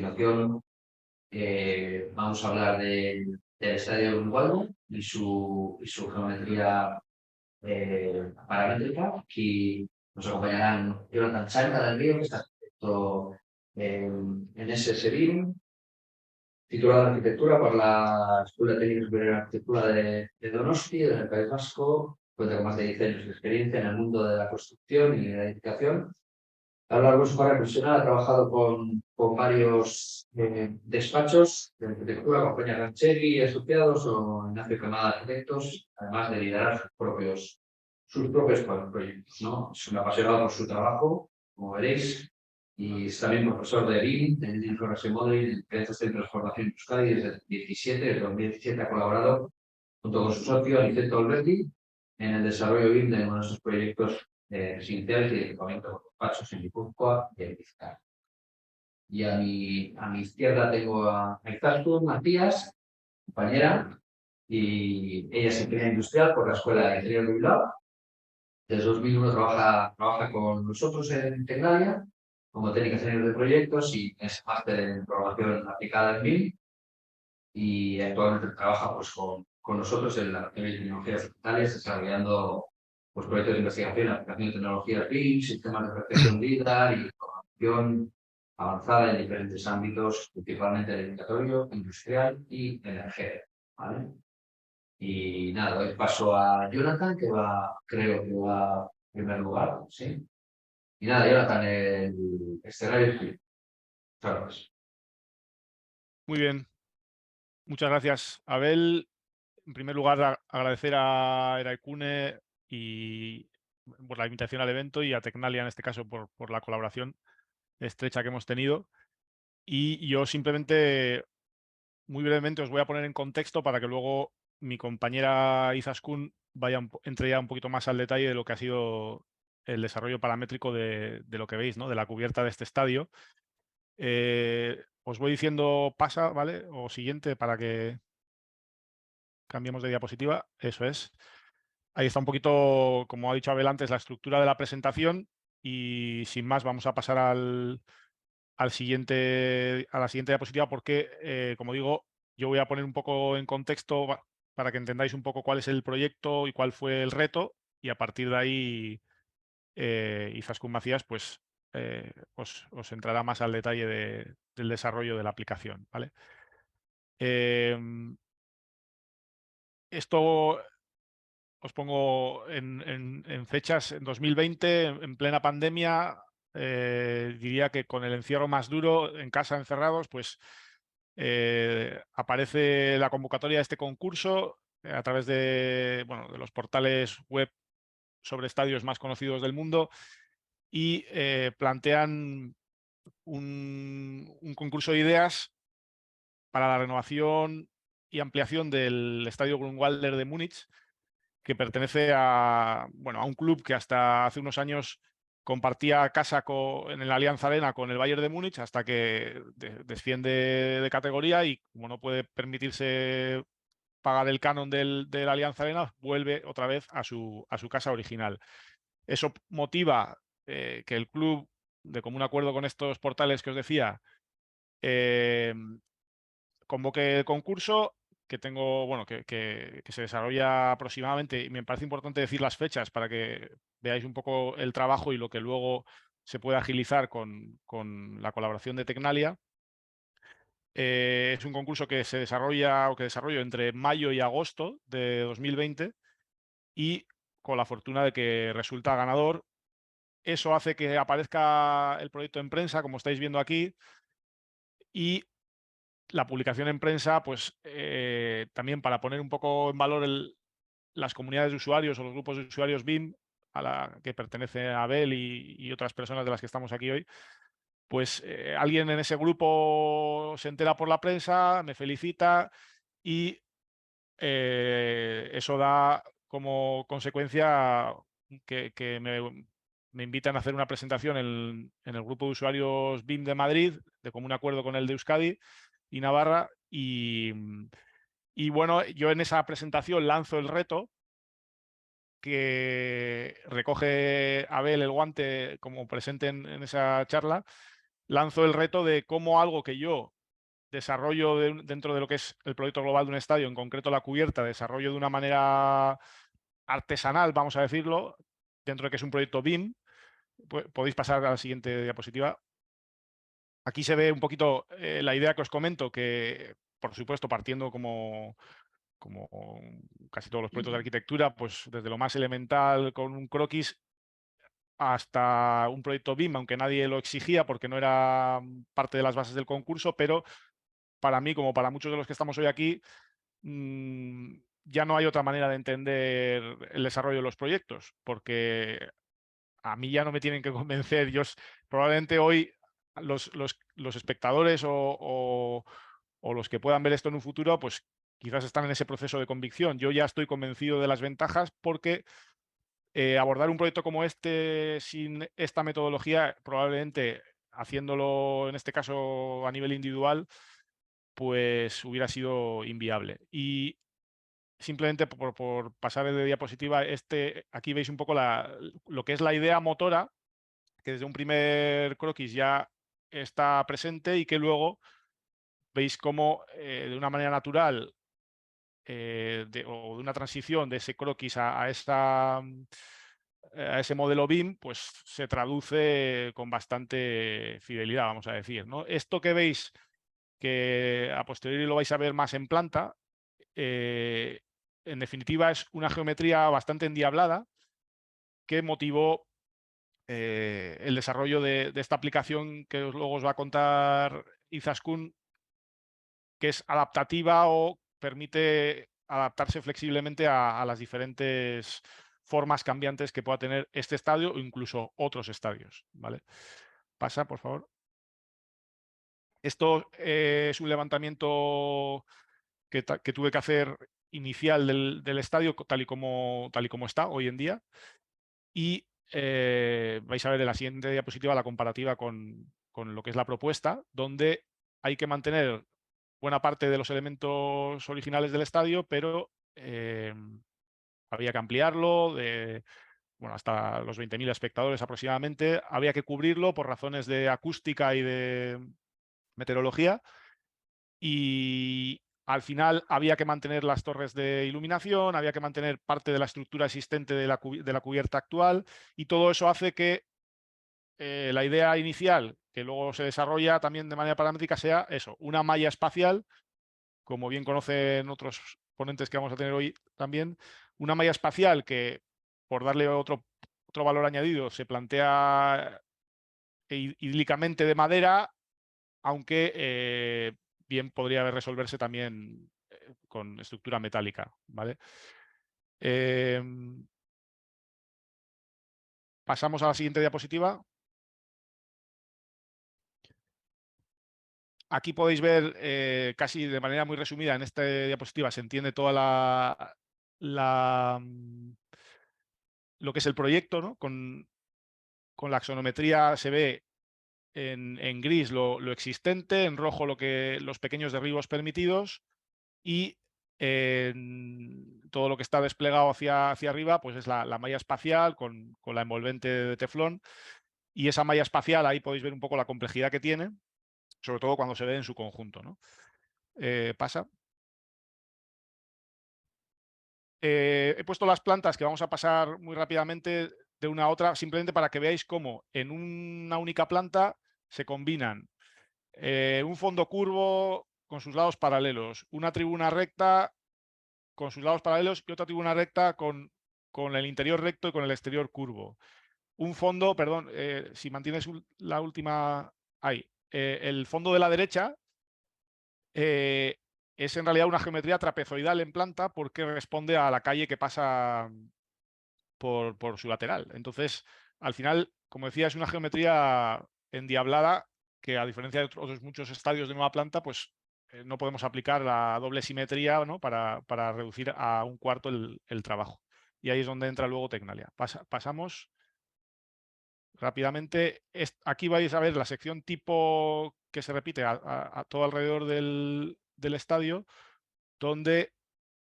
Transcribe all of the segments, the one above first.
continuación vamos a hablar del estadio de Gualdo y su geometría paramétrica. Aquí nos acompañarán Jonathan Chanca del Río, que está arquitecto en SS BIM, titulado en arquitectura por la Escuela Técnica Superior de Arquitectura de Donosti, del País Vasco. Cuenta con más de 10 años de experiencia en el mundo de la construcción y la edificación. A lo largo de su carrera profesional ha trabajado con varios despachos de arquitectura, como Peña Rancheri y Asociados o Ignacio Camada Arquitectos, además de liderar sus propios proyectos, ¿no? Es un apasionado por su trabajo, como veréis, y es también profesor de BIM, de Information Modeling, en diferentes centros de formación en Euskadi desde 2017 ha colaborado junto con su socio Aniceto Alberti en el desarrollo BIM de nuestros proyectos residenciales y de equipamiento por despachos en Guipúzcoa y en Vizcaya. Y a mi izquierda tengo a Izaskun Matías, compañera, y ella es ingeniera industrial por la Escuela de Ingenieros de Bilbao. Desde 2001 trabaja con nosotros en Tecnalia como técnica senior de proyectos y es máster en programación aplicada en BIM y actualmente trabaja pues, con nosotros en la de tecnologías digitales desarrollando pues, proyectos de investigación, aplicación de tecnologías BIM, sistemas de percepción LIDAR y programación avanzada en diferentes ámbitos, principalmente el indicatorio, industrial y energético. ¿Vale? Y nada, doy paso a Jonathan, creo que va en primer lugar, ¿sí? Y nada, Jonathan, el escenario es tuyo. Muchas gracias. Muy bien, muchas gracias, Abel. En primer lugar, agradecer a Eraikune y por la invitación al evento y a Tecnalia en este caso por la colaboración estrecha que hemos tenido. Y yo simplemente, muy brevemente, os voy a poner en contexto para que luego mi compañera Izaskun entre ya un poquito más al detalle de lo que ha sido el desarrollo paramétrico de lo que veis, ¿no? De la cubierta de este estadio. Os voy diciendo pasa, ¿vale? O siguiente para que cambiemos de diapositiva. Eso es. Ahí está un poquito, como ha dicho Abel antes, la estructura de la presentación y sin más vamos a pasar a la siguiente diapositiva porque, como digo, yo voy a poner un poco en contexto para que entendáis un poco cuál es el proyecto y cuál fue el reto y a partir de ahí Izaskun Macías pues, os entrará más al detalle del desarrollo de la aplicación, ¿vale? Esto os pongo en fechas, en 2020, en plena pandemia, diría que con el encierro más duro, en casa encerrados, pues aparece la convocatoria de este concurso a través de, bueno, de los portales web sobre estadios más conocidos del mundo y plantean un concurso de ideas para la renovación y ampliación del Estadio Grünwalder de Múnich, que pertenece a, bueno, a un club que hasta hace unos años compartía casa en el Allianz Arena con el Bayern de Múnich hasta que desciende de categoría y como no puede permitirse pagar el canon del Allianz Arena, vuelve otra vez a su casa original. Eso motiva que el club, de común acuerdo con estos portales que os decía, convoque el concurso que tengo, bueno, que se desarrolla aproximadamente, y me parece importante decir las fechas para que veáis un poco el trabajo y lo que luego se puede agilizar con la colaboración de Tecnalia. Es un concurso que se desarrolla o que desarrollo entre mayo y agosto de 2020 y con la fortuna de que resulta ganador. Eso hace que aparezca el proyecto en prensa, como estáis viendo aquí, y la publicación en prensa, pues también para poner un poco en valor las comunidades de usuarios o los grupos de usuarios BIM a la que pertenece Abel y otras personas de las que estamos aquí hoy, pues alguien en ese grupo se entera por la prensa, me felicita y eso da como consecuencia que me invitan a hacer una presentación en el grupo de usuarios BIM de Madrid, de común acuerdo con el de Euskadi y Navarra. Y bueno, yo en esa presentación lanzo el reto que recoge Abel el guante como presente en esa charla lanzo el reto de cómo algo que yo desarrollo dentro de lo que es el proyecto global de un estadio, en concreto la cubierta, desarrollo de una manera artesanal, vamos a decirlo, dentro de que es un proyecto BIM. Podéis pasar a la siguiente diapositiva. Aquí se ve un poquito la idea que os comento, que por supuesto partiendo como casi todos los proyectos de arquitectura, pues desde lo más elemental con un croquis hasta un proyecto BIM, aunque nadie lo exigía porque no era parte de las bases del concurso, pero para mí, como para muchos de los que estamos hoy aquí, ya no hay otra manera de entender el desarrollo de los proyectos, porque a mí ya no me tienen que convencer. Probablemente hoy los espectadores o los que puedan ver esto en un futuro, pues quizás están en ese proceso de convicción. Yo ya estoy convencido de las ventajas porque abordar un proyecto como este sin esta metodología, probablemente haciéndolo en este caso a nivel individual, pues hubiera sido inviable. Y simplemente por pasar de diapositiva, aquí veis un poco lo que es la idea motora, que desde un primer croquis ya está presente y que luego veis cómo de una manera natural o de una transición de ese croquis a ese modelo BIM, pues se traduce con bastante fidelidad, vamos a decir, ¿no? Esto que veis, que a posteriori lo vais a ver más en planta, en definitiva es una geometría bastante endiablada que motivó el desarrollo de esta aplicación que luego os va a contar Izaskun, que es adaptativa o permite adaptarse flexiblemente a las diferentes formas cambiantes que pueda tener este estadio o incluso otros estadios, ¿vale? Pasa, por favor. Esto es un levantamiento que tuve que hacer inicial del estadio tal y como está hoy en día. Y vais a ver en la siguiente diapositiva la comparativa con lo que es la propuesta, donde hay que mantener buena parte de los elementos originales del estadio, pero había que ampliarlo hasta los 20.000 espectadores aproximadamente. Había que cubrirlo por razones de acústica y de meteorología. Y al final había que mantener las torres de iluminación, había que mantener parte de la estructura existente de la cubierta actual, y todo eso hace que la idea inicial, que luego se desarrolla también de manera paramétrica, sea eso, una malla espacial, como bien conocen otros ponentes que vamos a tener hoy también, una malla espacial que, por darle otro valor añadido, se plantea idílicamente de madera, aunque bien podría resolverse también con estructura metálica, ¿vale? Pasamos a la siguiente diapositiva. Aquí podéis ver casi de manera muy resumida, en esta diapositiva se entiende toda lo que es el proyecto, ¿no? Con la axonometría se ve en gris lo existente, en rojo los pequeños derribos permitidos, y todo lo que está desplegado hacia arriba pues es la malla espacial con la envolvente de teflón, y esa malla espacial ahí podéis ver un poco la complejidad que tiene, sobre todo cuando se ve en su conjunto, ¿no? Pasa. He puesto las plantas que vamos a pasar muy rápidamente de una a otra, simplemente para que veáis cómo en una única planta se combinan un fondo curvo con sus lados paralelos, una tribuna recta con sus lados paralelos y otra tribuna recta con el interior recto y con el exterior curvo. Un fondo, perdón, si mantienes la última ahí, el fondo de la derecha es en realidad una geometría trapezoidal en planta porque responde a la calle que pasa por su lateral. Entonces, al final, como decía, es una geometría endiablada que, a diferencia de otros muchos estadios de nueva planta, pues no podemos aplicar la doble simetría, ¿no? para reducir a un cuarto el trabajo. Y ahí es donde entra luego Tecnalia. Pasamos rápidamente. Aquí vais a ver la sección tipo que se repite a todo alrededor del estadio, donde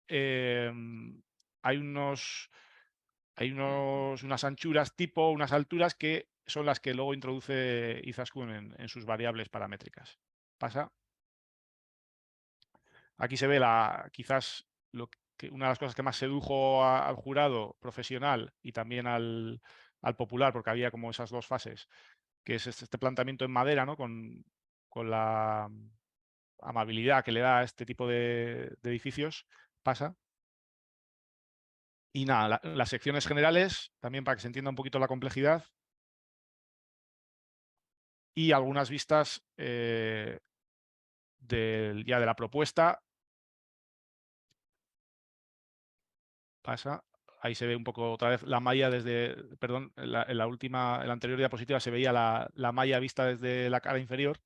hay unas anchuras tipo, unas alturas que son las que luego introduce Izaskun en sus variables paramétricas. Pasa. Aquí se ve quizás una de las cosas que más sedujo al jurado profesional y también al popular, porque había como esas dos fases, que es este planteamiento en madera, ¿no? Con la amabilidad que le da a este tipo de edificios. Pasa. Y nada, las secciones generales, también para que se entienda un poquito la complejidad. Y algunas vistas ya de la propuesta. Pasa. Ahí se ve un poco otra vez la malla desde, perdón, en la anterior diapositiva se veía la malla vista desde la cara inferior,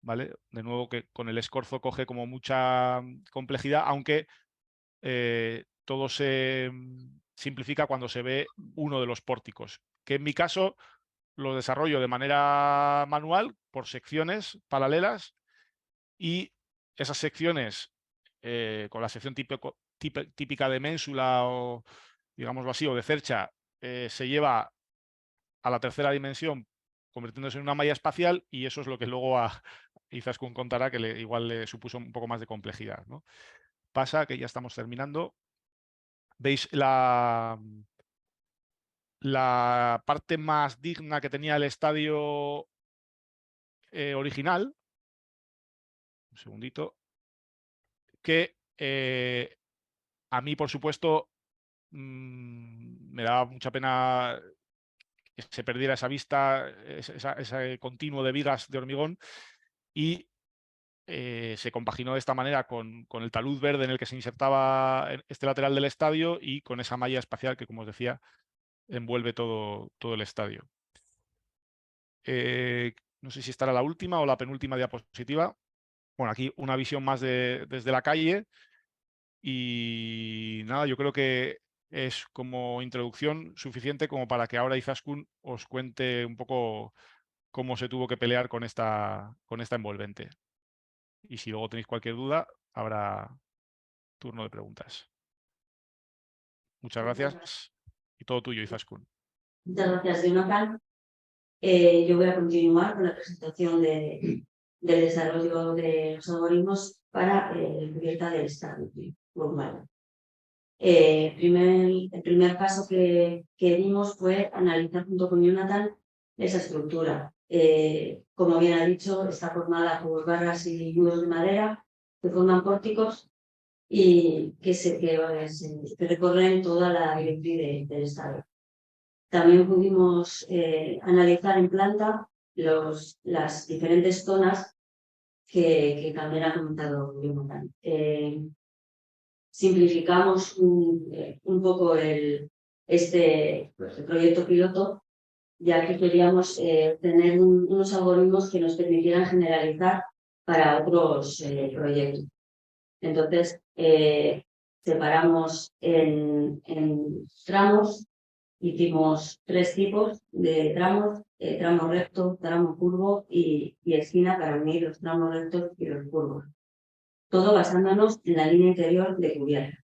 ¿vale? De nuevo que con el escorzo coge como mucha complejidad, aunque todo se simplifica cuando se ve uno de los pórticos, que en mi caso lo desarrollo de manera manual por secciones paralelas y esas secciones con la sección típica de ménsula o digámoslo así, o de cercha, se lleva a la tercera dimensión convirtiéndose en una malla espacial y eso es lo que luego a Izaskun contará que igual le supuso un poco más de complejidad, ¿no? Pasa que ya estamos terminando. ¿Veis la parte más digna que tenía el estadio original? Un segundito. Que a mí, por supuesto, me daba mucha pena que se perdiera esa vista, ese continuo de vigas de hormigón y se compaginó de esta manera con el talud verde en el que se insertaba este lateral del estadio y con esa malla espacial que, como os decía, envuelve todo el estadio. No sé si estará la última o la penúltima diapositiva. Bueno, aquí una visión más desde la calle y nada, yo creo que es como introducción suficiente como para que ahora Izaskun os cuente un poco cómo se tuvo que pelear con esta envolvente. Y si luego tenéis cualquier duda, habrá turno de preguntas. Muchas gracias y todo tuyo, Izaskun. Muchas gracias, Jonathan. Yo voy a continuar con la presentación del desarrollo de los algoritmos para la cubierta del estado normal. El primer paso que dimos fue analizar junto con Jonathan esa estructura. Como bien ha dicho, está formada por barras y nudos de madera que forman pórticos y que recorren toda la directriz del estado. También pudimos analizar en planta las diferentes zonas que también ha comentado Jonathan. Simplificamos un poco este proyecto piloto, ya que queríamos tener unos algoritmos que nos permitieran generalizar para otros proyectos. Entonces, separamos en tramos, hicimos 3 tipos de tramos, tramo recto, tramo curvo y esquina para unir los tramos rectos y los curvos. Todo basándonos en la línea interior de cubierta.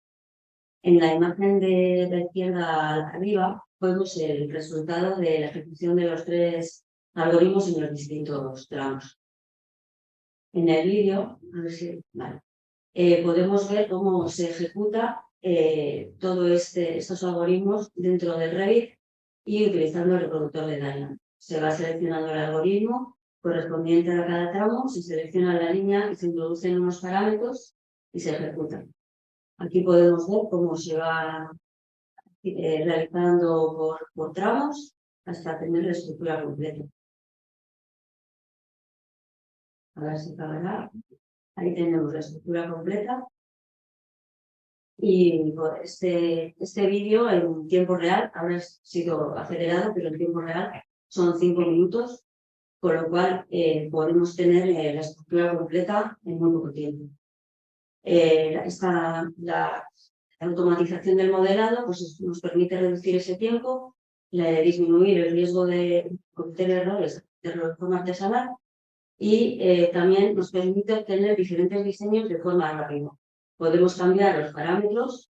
En la imagen de la izquierda arriba vemos el resultado de la ejecución de los 3 algoritmos en los distintos tramos. En el vídeo, a ver si, vale, podemos ver cómo se ejecuta todos estos algoritmos dentro del Revit y utilizando el reproductor de Dylan. Se va seleccionando el algoritmo correspondiente a cada tramo, se selecciona la línea y se introducen unos parámetros y se ejecuta. Aquí podemos ver cómo se va realizando por tramos hasta tener la estructura completa. A ver si acabará. Ahí tenemos la estructura completa. Y este vídeo en tiempo real habrá sido acelerado, pero en tiempo real son 5 minutos, con lo cual podemos tener la estructura completa en muy poco tiempo. La automatización del modelado pues, nos permite reducir ese tiempo, disminuir el riesgo de cometer errores de forma artesanal y también nos permite obtener diferentes diseños de forma rápida. Podemos cambiar los parámetros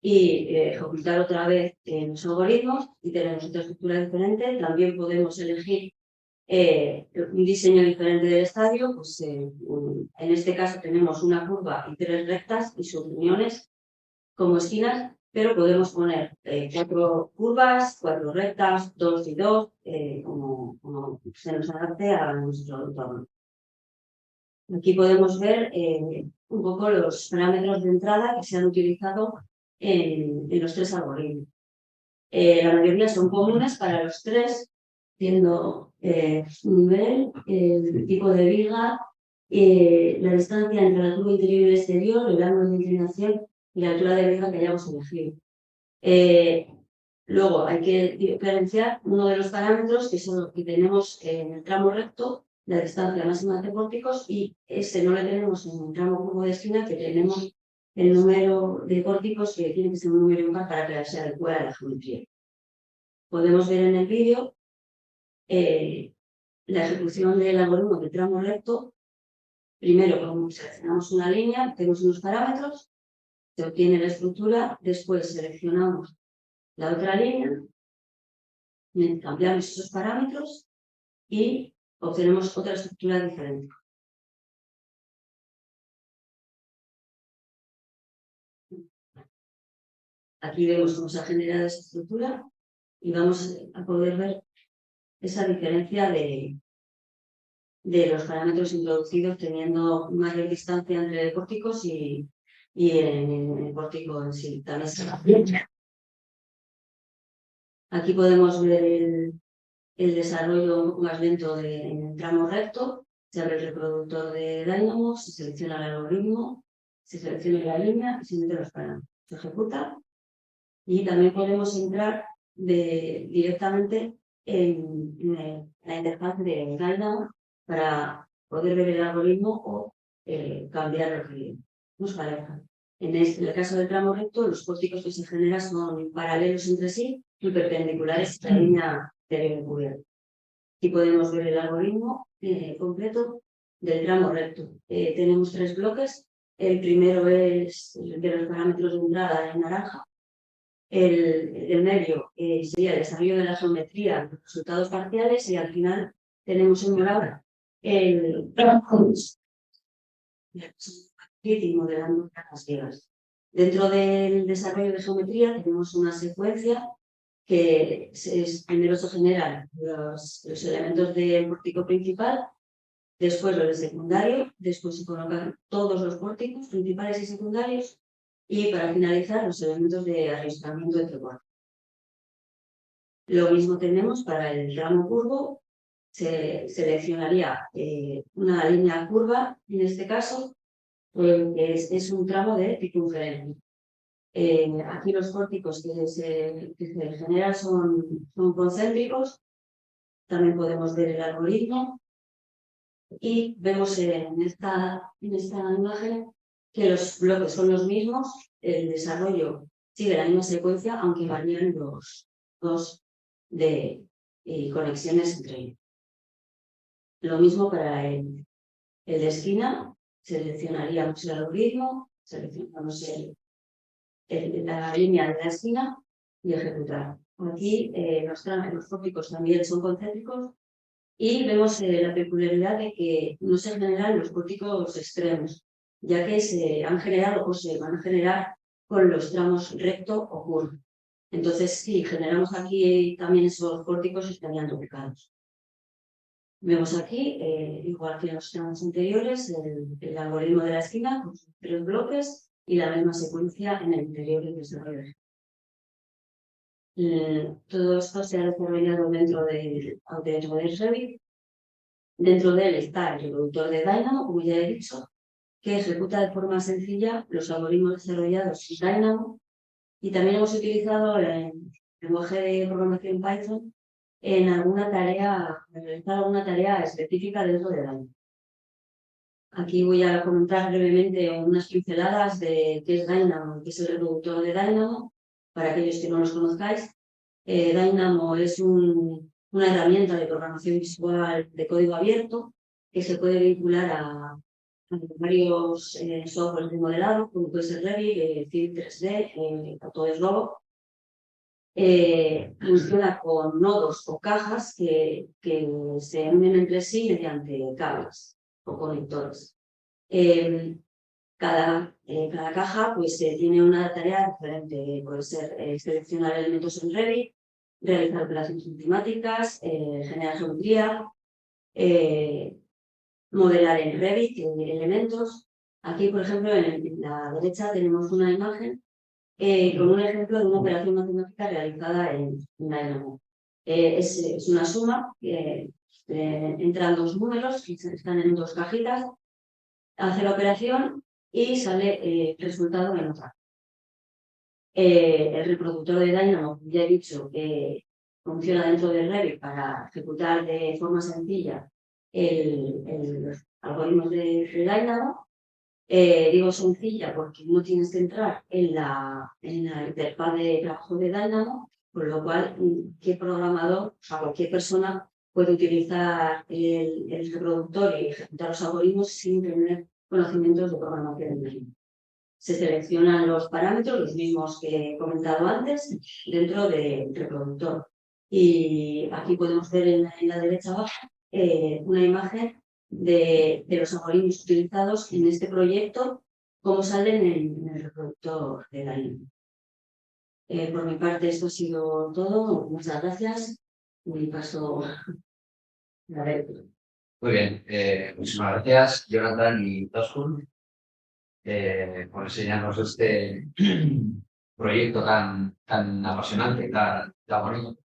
y ejecutar otra vez los algoritmos y tenemos otra estructura diferente. También podemos elegir un diseño diferente del estadio. Pues, en este caso tenemos una curva y 3 rectas y sus uniones como esquinas, pero podemos poner 4 curvas, 4 rectas, 2 y 2, como se nos adapte a nuestro entorno. Aquí podemos ver un poco los parámetros de entrada que se han utilizado en los 3 algoritmos. La mayoría son comunes para los 3, siendo nivel, el tipo de viga, la distancia entre la curva interior y el exterior, el ángulo de inclinación y la altura de viga que hayamos elegido. Luego hay que diferenciar uno de los parámetros que son los que tenemos en el tramo recto, la distancia máxima entre pórticos, y ese no lo tenemos en el tramo curvo de esquina, que tenemos el número de pórticos, que tiene que ser un número impar para que se adecue a la geometría. Podemos ver en el vídeo la ejecución del algoritmo de tramo recto. Primero, como seleccionamos una línea, tenemos unos parámetros, se obtiene la estructura, después seleccionamos la otra línea, cambiamos esos parámetros y obtenemos otra estructura diferente. Aquí vemos cómo se ha generado esa estructura y vamos a poder ver esa diferencia de los parámetros introducidos, teniendo mayor distancia entre pórticos y en el pórtico en sí. También se va. Aquí podemos ver el desarrollo un poco más lento en el tramo recto. Se abre el reproductor de Dynamo, se selecciona el algoritmo, se selecciona la línea y se mete los parámetros. Se ejecuta y también podemos entrar directamente en la interfaz de Dynamo para poder ver el algoritmo o cambiar lo que nos parezca. En el caso del tramo recto, los pórticos que se generan son paralelos entre sí y perpendiculares a la línea de cubierta. Aquí podemos ver el algoritmo completo del tramo recto. Tenemos 3 bloques. El primero es de los parámetros de entrada en naranja. El medio sería el desarrollo de la geometría, los resultados parciales, y al final tenemos en morado el y modelando las vigas. Dentro del desarrollo de geometría tenemos una secuencia que primero se generan los elementos del pórtico principal, después los de secundario, después se colocan todos los pórticos principales y secundarios y para finalizar los elementos de arrastramiento entre pórticos. Lo mismo tenemos para el tramo curvo. Se seleccionaría una línea curva, en este caso, es un tramo de circunferencia. Aquí los pórticos que se generan son concéntricos. También podemos ver el algoritmo y vemos en esta imagen que los bloques son los mismos, el desarrollo sigue la misma secuencia, aunque varían los dos de conexiones entre ellos. Lo mismo para el de esquina, seleccionaríamos el algoritmo, seleccionamos la línea de la esquina y ejecutar. Aquí los pórticos también son concéntricos y vemos la peculiaridad de que no se generan los pórticos extremos, ya que se han generado o se van a generar con los tramos recto o curvo. Entonces, si generamos aquí también esos pórticos, estarían duplicados. Vemos aquí, igual que en los tramos anteriores, el algoritmo de la esquina con sus 3 bloques y la misma secuencia en el interior del desarrollo. Todo esto se ha desarrollado dentro del Revit. Dentro de él está el reproductor de Dynamo, como ya he dicho, que ejecuta de forma sencilla los algoritmos desarrollados en Dynamo, y también hemos utilizado el lenguaje de programación Python en realizar alguna tarea específica dentro de Dynamo. Aquí voy a comentar brevemente unas pinceladas de qué es Dynamo, qué es el reproductor de Dynamo, para aquellos que no los conozcáis. Dynamo es una herramienta de programación visual de código abierto que se puede vincular a varios softwares de modelado, como puede ser Revit, Civil 3D, Autodesk Robo. Funciona con nodos o cajas que se unen entre sí mediante cables o conectores. Cada caja pues, tiene una tarea diferente. Puede ser seleccionar elementos en Revit, realizar operaciones matemáticas, generar geometría, modelar en Revit elementos. Aquí, por ejemplo, en la derecha tenemos una imagen con un ejemplo de una operación matemática realizada en Dynamo. Es una suma, entran dos números, que están en dos cajitas, hace la operación y sale el resultado en otra. El reproductor de Dynamo, ya he dicho, funciona dentro de Revit para ejecutar de forma sencilla los algoritmos de Dynamo. Digo sencilla porque no tienes que entrar en la interfaz de trabajo de Dynamo, por lo cual cualquier programador, o cualquier persona puede utilizar el reproductor y ejecutar los algoritmos sin tener conocimientos de programación en Dynamo. Se seleccionan los parámetros, los mismos que he comentado antes, dentro del reproductor. Y aquí podemos ver en la derecha abajo una imagen de los algoritmos utilizados en este proyecto, cómo salen en el reproductor de Dynamo. Por mi parte, esto ha sido todo. Muchas gracias. Y paso a ver. Muy bien, muchísimas gracias, Jonathan y Toskun, por enseñarnos este proyecto tan apasionante, tan bonito.